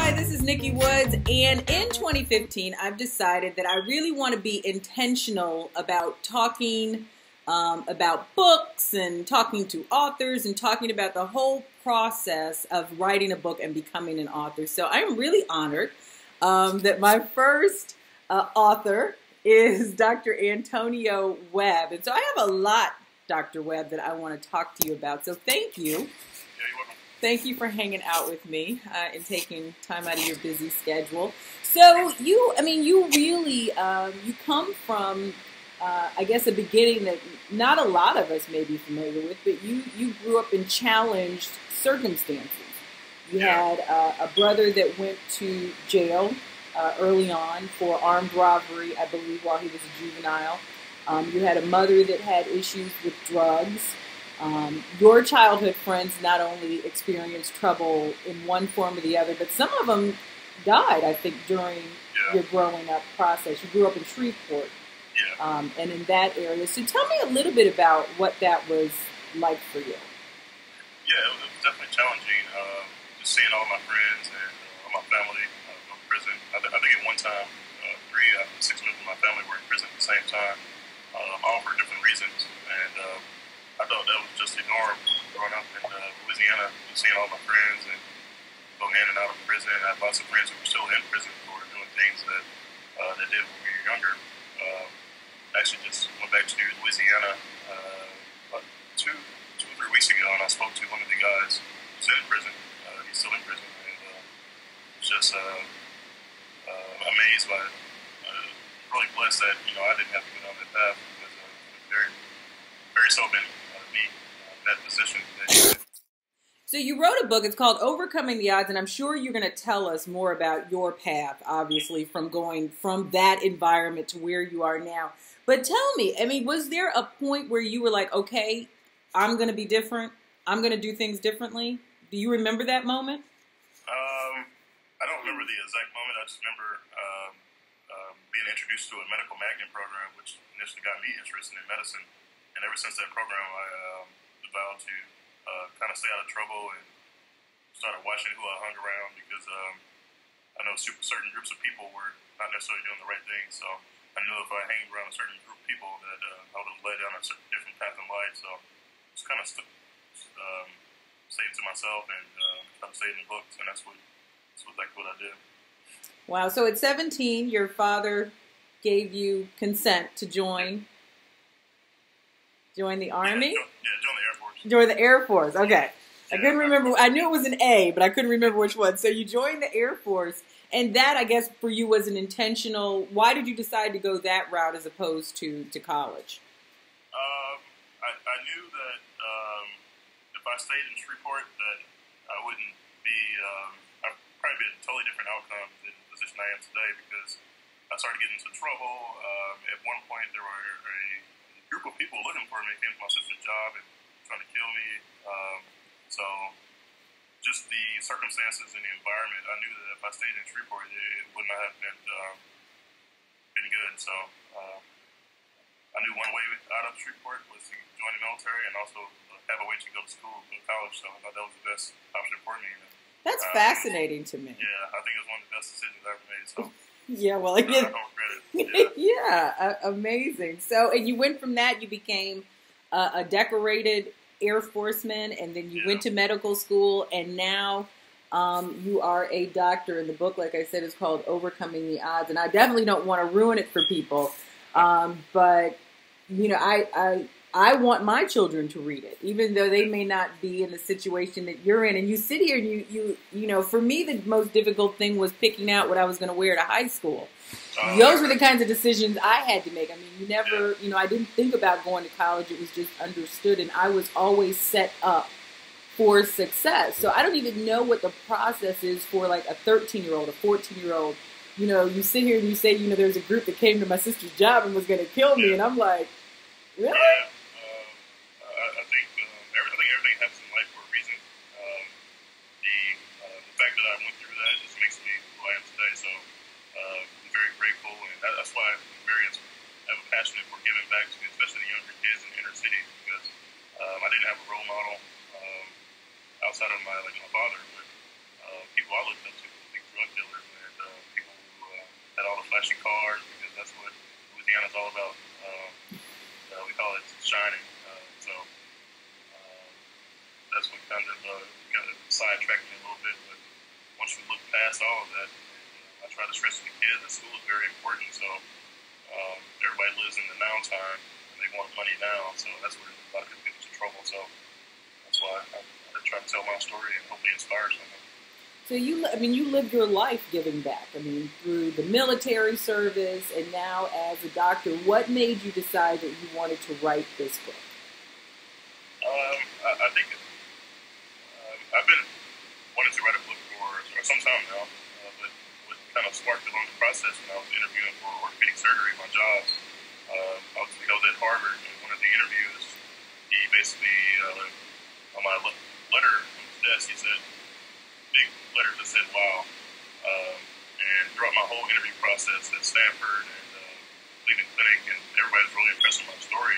Hi, this is Nikki Woods, and in 2015, I've decided that I really want to be intentional about talking about books and talking to authors and talking about the whole process of writing a book and becoming an author. So I am really honored that my first author is Dr. Antonio Webb. And so I have a lot, Dr. Webb, that I want to talk to you about. So thank you. Yeah, you're welcome. Thank you for hanging out with me and taking time out of your busy schedule. So you really, you come from, I guess, a beginning that not a lot of us may be familiar with, but you grew up in challenged circumstances. You had a brother that went to jail early on for armed robbery, I believe, while he was a juvenile. You had a mother that had issues with drugs. Your childhood friends not only experienced trouble in one form or the other, but some of them died, I think, during your growing up process. You grew up in Shreveport and in that area. So tell me a little bit about what that was like for you. Yeah, it was definitely challenging. Just seeing all my friends and all my family go to prison. I think at one time, 3 out of the 6 members of my family were in prison at the same time, all for different reasons. And I thought that was just the norm growing up in Louisiana, seeing all my friends and going in and out of prison. I had lots of friends who were still in prison for doing things that they did when we were younger. Actually just went back to Louisiana about 2 or 3 weeks ago, and I spoke to one of the guys who's in prison. He's still in prison, and was just amazed by it. Really blessed that I didn't have to go down that path, because very seldom me in that position. So you wrote a book. It's called Overcoming the Odds, and I'm sure you're going to tell us more about your path, obviously, from going from that environment to where you are now. But tell me, was there a point where you were like, okay, I'm going to be different. I'm going to do things differently. Do you remember that moment? I don't remember the exact moment. I just remember being introduced to a medical magnet program, which initially got me interested in medicine. And ever since that program, I vowed to kind of stay out of trouble and started watching who I hung around, because I know certain groups of people were not necessarily doing the right thing. So I knew if I hang around a certain group of people that I would have led down a different path in life. So just kind of stayed to myself and kind of stayed in the books, and that's what I did. Wow. So at 17, your father gave you consent to join the Army? Yeah, join the Air Force. Join the Air Force. Okay. I couldn't remember. I knew it was an A, but I couldn't remember which one. So you joined the Air Force, and that, I guess, for you was an intentional. Why did you decide to go that route as opposed to college? I knew that if I stayed in Shreveport, that I wouldn't be. I'd probably be a totally different outcome than the position I am today, because I started getting into trouble. At one point, there were a group of people looking for me, came to my sister's job and trying to kill me. So just the circumstances and the environment, I knew that if I stayed in Shreveport, it would not have been good. So I knew one way out of Shreveport was to join the military and also have a way to go to school, go to college. So I thought that was the best option for me. That's fascinating to me. Yeah, I think it was one of the best decisions I ever made. So. Yeah, well, I don't regret it. Yeah, amazing. So, and you went from that, you became a decorated Air Forceman, and then you went to medical school, and now you are a doctor. And the book, like I said, is called Overcoming the Odds. And I definitely don't want to ruin it for people, but I want my children to read it, even though they may not be in the situation that you're in. And you sit here and you for me, the most difficult thing was picking out what I was going to wear to high school. Those were the kinds of decisions I had to make. You never, I didn't think about going to college. It was just understood. And I was always set up for success. So I don't even know what the process is for like a 13-year-old, a 14-year-old. You sit here and you say, there's a group that came to my sister's job and was going to kill me. And I'm like, really? Yeah. I think everything happens in life for a reason. The fact that I went through that just makes me who I am today. So I'm very grateful, and that's why I'm passionate for giving back to, especially the younger kids in the inner city, because I didn't have a role model outside of my father, but people I looked up to. I think drug dealers and people who had all the flashy cars, because that's what Louisiana's all about. We call it shining. That's what kind of sidetracked me a little bit. But once you look past all of that, I try to stress to the kids that school is very important. So everybody lives in the now time, and they want money now. So that's where a lot of people get into trouble. So that's why I try to tell my story and hopefully inspire someone. So you lived your life giving back. I mean, through the military service and now as a doctor. What made you decide that you wanted to write this book? I think I've been wanting to write a book for some time now, but what kind of sparked along the process when I was interviewing for orthopedic surgery, my jobs, I was at Harvard, and one of the interviews, he basically, on my letter on his desk, he said, big letters that said, wow. And throughout my whole interview process at Stanford and Cleveland Clinic, and everybody was really impressed with my story.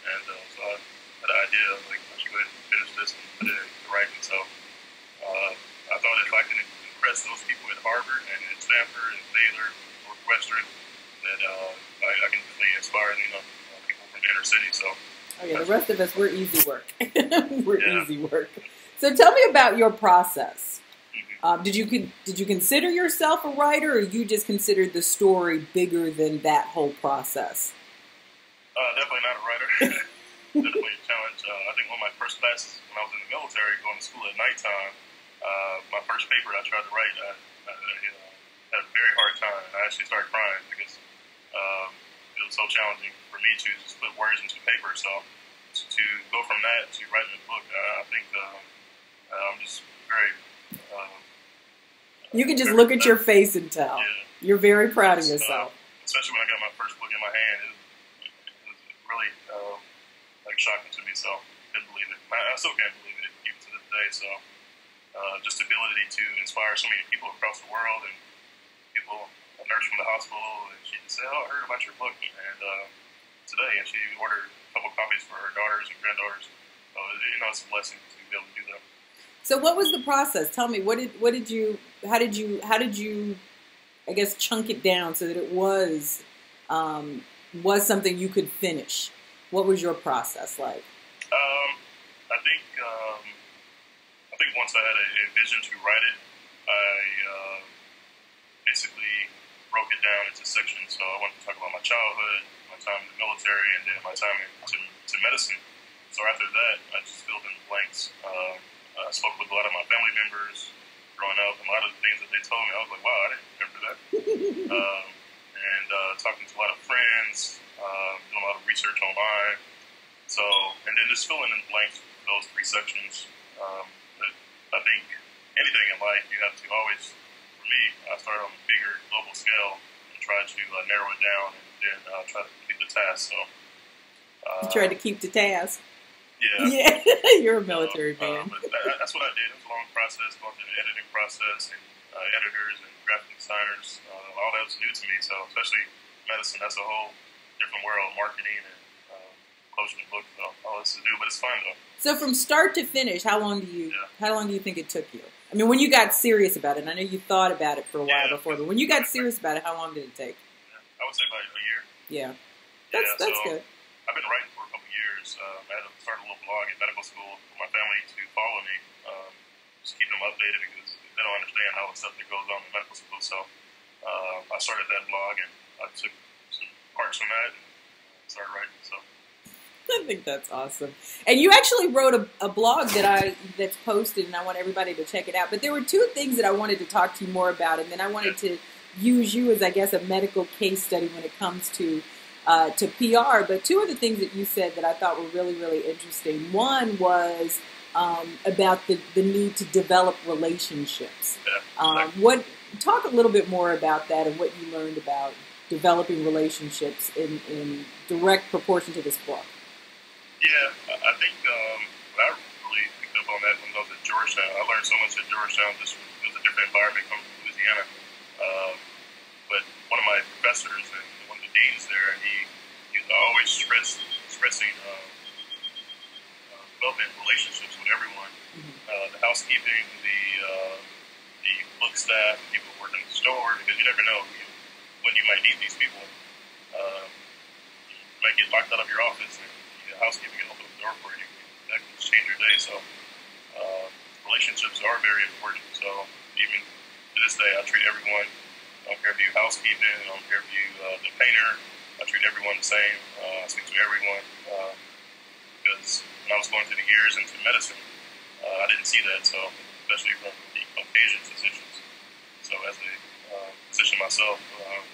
And so I had an idea of, like, I should go ahead and finish this and put it into writing. So I thought if I can impress those people at Harvard and at Stanford and Baylor, Northwestern, that I can really inspire people from the inner city. So the rest of us, we're easy work. We're easy work. So tell me about your process. Did you consider yourself a writer, or you just considered the story bigger than that whole process? Definitely not a writer. Definitely a challenge. I think one of my first classes when I was in the military, going to school at nighttime, my first paper I tried to write, I had a very hard time. I actually started crying because it was so challenging for me to just put words into paper. So to go from that to writing a book, I think I'm just very... you can just look at your face and tell. Yeah. You're very proud of yourself. Especially when I got my first book in my hand, it was really shocking to me. So I couldn't believe it. I still can't believe it even to this day. So just the ability to inspire so many people across the world, and people, a nurse from the hospital, and she just said, "Oh, I heard about your book," and today, and she ordered a couple copies for her daughters and granddaughters. So it's a blessing to be able to do that. So what was the process? Tell me, how did you, I guess, chunk it down so that it was something you could finish? What was your process like? I think once I had a vision to write it, I basically broke it down into sections. So I wanted to talk about my childhood, my time in the military, and then my time into medicine. So after that, I just filled in the blanks. I spoke with a lot of my family members growing up, and a lot of the things that they told me, I was like, wow, I didn't remember that. And talking to a lot of friends, doing a lot of research online. So, and then just filling in blanks for those three sections. I think anything in life, you have to always, for me, I started on a bigger global scale and try to narrow it down, and then try to complete the task. So, you tried to keep the task. Yeah. You're a military man. But that's what I did. It was a long process, going through the editing process, and editors and graphic designers. All that was new to me. So, especially medicine, that's a whole different world, marketing and closing the book. So, all this is new, but it's fun though. So, from start to finish, how long do you think it took you? I mean, when you got serious about it, I know you thought about it for a while before, but when you got serious about it, how long did it take? I would say about a year. Yeah, that's good. I've been writing for a couple years. I had to start a little blog at medical school for my family to follow me, just keep them updated because they don't understand all the stuff that goes on in medical school. So I started that blog, and I took some parts from that and started writing. So I think that's awesome. And you actually wrote a blog that's posted, and I want everybody to check it out. But there were two things that I wanted to talk to you more about, and then I wanted to use you as, I guess, a medical case study when it comes to PR. But two of the things that you said that I thought were really, really interesting. One was about the need to develop relationships. Talk a little bit more about that and what you learned about developing relationships in direct proportion to this book. Yeah, I think what I really picked up on that when I was at Georgetown. I learned so much at Georgetown. It was a different environment coming from Louisiana. But one of my professors and one of the deans there, he was always stressing developing relationships with everyone. The housekeeping, the the book staff, people who work in the store, because you never know when you might need these people. You might get locked out of your office and the housekeeping can open the door for you. That can change your day. So relationships are very important. So even to this day, I treat everyone. I don't care if you housekeeping. I don't care if you the painter. I treat everyone the same. I speak to everyone because when I was going through the years into medicine, I didn't see that. So especially from the Caucasian physicians. So as a physician myself, I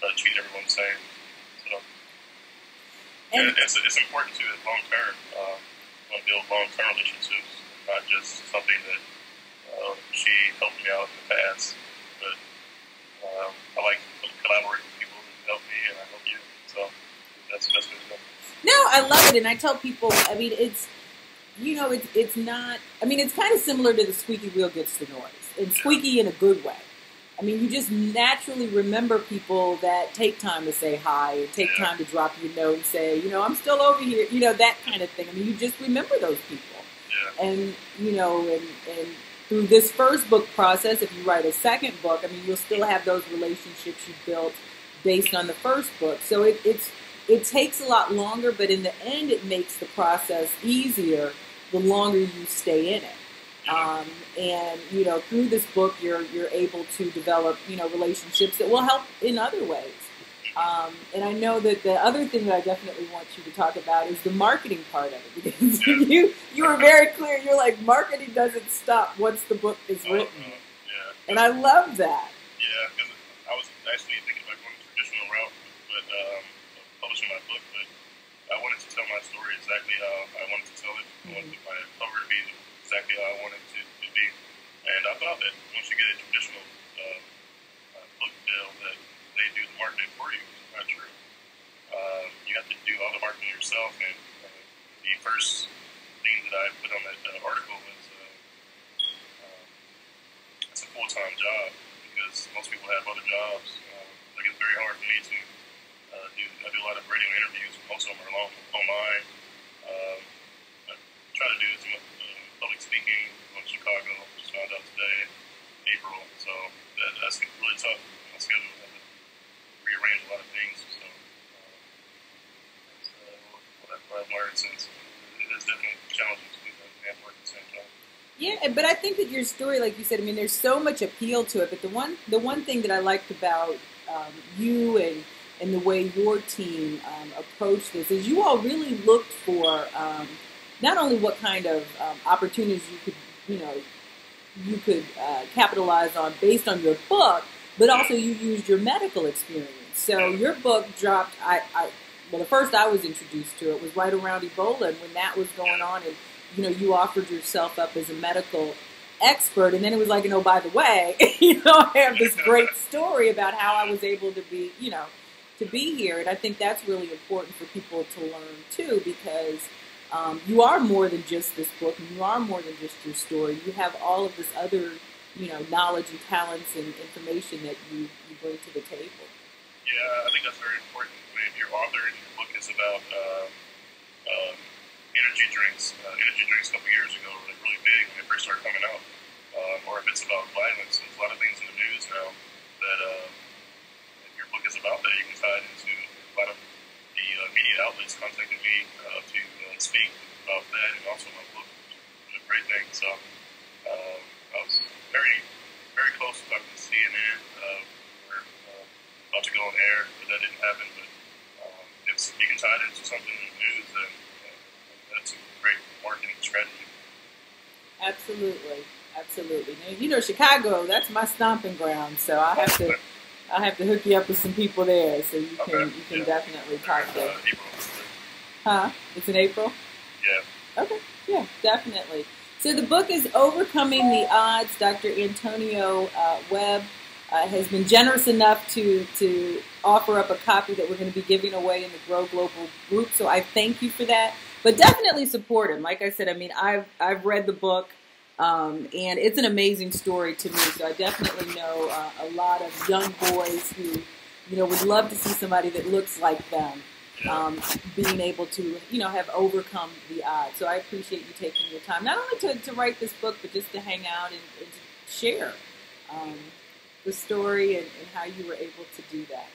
try to treat everyone the same. So and it's important to long term. Want to build long term relationships, not just something that she helped me out in the past. But I like collaborating with people who help me, and I help you. So that's the best way to go. No, I love it, and I tell people. I mean, it's it's not. I mean, it's kind of similar to the squeaky wheel gets the noise, and squeaky in a good way. I mean, you just naturally remember people that take time to say hi and take time to drop you a note and say, I'm still over here, that kind of thing. I mean, you just remember those people. Yeah. And, and through this first book process, if you write a second book, I mean, you'll still have those relationships you built based on the first book. So it takes a lot longer, but in the end, it makes the process easier the longer you stay in it. And through this book, you're able to develop relationships that will help in other ways. And I know that the other thing that I definitely want you to talk about is the marketing part of it, because you were very clear. You're like, marketing doesn't stop once the book is written, and I love that. Yeah, because I was actually thinking about going the traditional route, but publishing my book, but I wanted to tell my story exactly how I wanted to tell it. I wanted my cover to be exactly how I wanted it to be. And I thought that once you get a traditional book deal that they do the marketing for you, which is not true. You have to do all the marketing yourself. And the first thing that I put on that article was it's a full-time job, because most people have other jobs. Like it's very hard for me to I do a lot of radio interviews. Most of them are online. I try to do as much public speaking in Chicago. Just found out today, April. So that's really tough on my schedule. I have to rearrange a lot of things. So that's what I've learned since. It is definitely challenging to do that and work at the same time. Yeah, but I think that your story, like you said, I mean, there's so much appeal to it. But the one thing that I liked about you and the way your team approached this is you all really looked for not only what kind of opportunities you could capitalize on based on your book, but also you used your medical experience. So your book dropped. Well, the first I was introduced to it was right around Ebola, and when that was going on, and you offered yourself up as a medical expert, and then it was like, by the way, I have this great story about how I was able to be, to be here. And I think that's really important for people to learn too, because you are more than just this book, and you are more than just your story. You have all of this other, knowledge and talents and information that you bring to the table. Yeah, I think that's very important. I mean, your author and your book is about energy drinks. Energy drinks a couple years ago were really big when they first started coming out. Or if it's about violence, there's a lot of things in the news now that if your book is about that, you can tie it into a lot of the media outlets contacted me to speak about that, and also my book, which is a great thing. So I was very, very close to talking to CNN. We're about to go on air, but that didn't happen. But if you can tie it into something in the news, then that's a great marketing strategy. Absolutely. Now, Chicago, that's my stomping ground, so I have to hook you up with some people there, so you can definitely talk to them. Huh? It's in April? Yeah. Okay. Yeah, definitely. So the book is Overcoming the Odds. Dr. Antonio Webb has been generous enough to offer up a copy that we're going to be giving away in the Grow Global group, so I thank you for that. But definitely support him. Like I said, I mean, I've read the book. And it's an amazing story to me. So I definitely know a lot of young boys who, would love to see somebody that looks like them being able to, have overcome the odds. So I appreciate you taking your time, not only to write this book, but just to hang out and to share the story and how you were able to do that.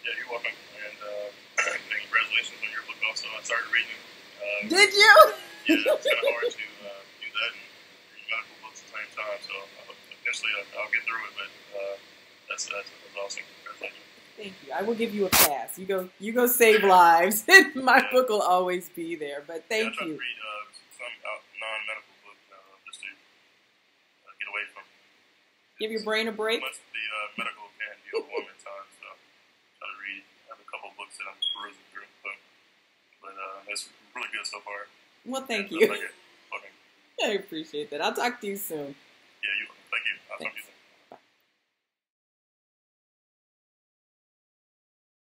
Yeah, you're welcome. And congratulations on your book also. I started reading it. Did you? Yeah, it's kind of hard to do that and read medical books at the same time. So eventually I'll get through it, but that's awesome. Congratulations. Thank you. I will give you a pass. You go save lives. My book will always be there. But thank you. I try to read some non-medical books just to get away from. Give your brain a break. Much the medical can be overwhelming at times. So I try to read. I have a couple of books that I'm perusing through, but it's really good so far. Well, thank and, you. like it. Okay. I appreciate that. I'll talk to you soon.